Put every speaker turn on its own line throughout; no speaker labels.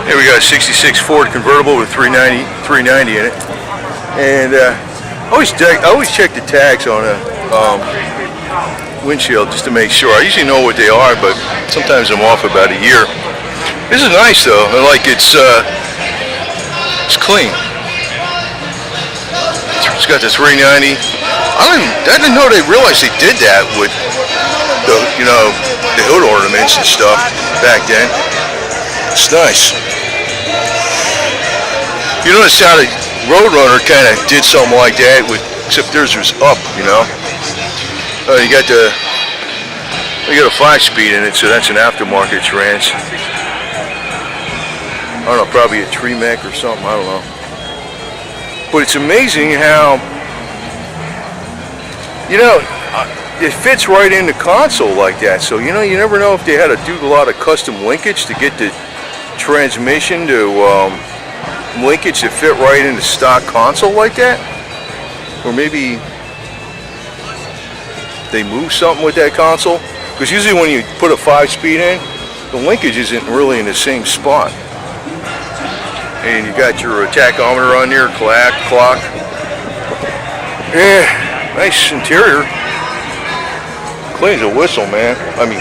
Here we got a 66 Ford Convertible with 390 in it. And I always check the tags on a windshield just to make sure. I usually know what they are, but sometimes I'm off about a year. This is nice though. I like it's clean. It's got the 390. I didn't know they realized they did that with the the hood ornaments and stuff back then. It's nice. You notice how the Roadrunner kind of did something like that, except theirs was up. You got a 5-speed in it, so that's an aftermarket trans. I don't know, probably a Tremec or something, I don't know. But it's amazing how, it fits right in the console like that. So, you never know if they had to do a lot of custom linkage to get the transmission to linkage to fit right in the stock console like that. Or maybe they move something with that console. Because usually when you put a 5-speed in, the linkage isn't really in the same spot. And you got your tachometer on there, clock. Yeah, nice interior. Clean as a whistle, man. I mean,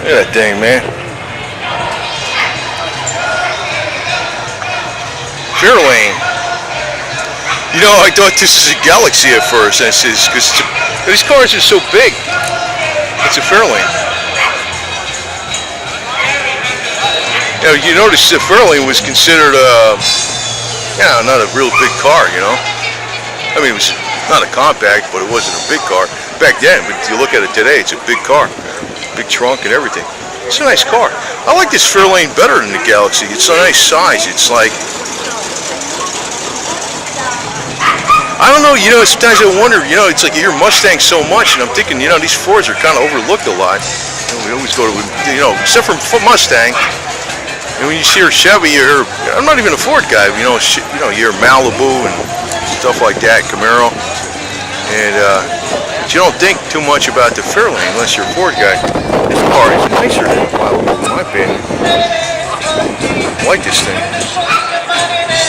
look at that thing, man. Fairlane. I thought this was a Galaxy at first, because these cars are so big. It's a Fairlane. You notice the Fairlane was considered not a real big car, I mean, it was not a compact, but it wasn't a big car back then. But if you look at it today, it's a big car, big trunk and everything. It's a nice car. I like this Fairlane better than the Galaxy. It's a nice size. It's like, I don't know, sometimes I wonder, it's like you hear Mustang so much, and I'm thinking, these Fords are kind of overlooked a lot. We always go to, except for Mustang. And when you hear Chevy, I'm not even a Ford guy, you hear Malibu and stuff like that, Camaro. And but you don't think too much about the Fairlane unless you're a Ford guy. This car is nicer than the Malibu, in my opinion. I like this thing.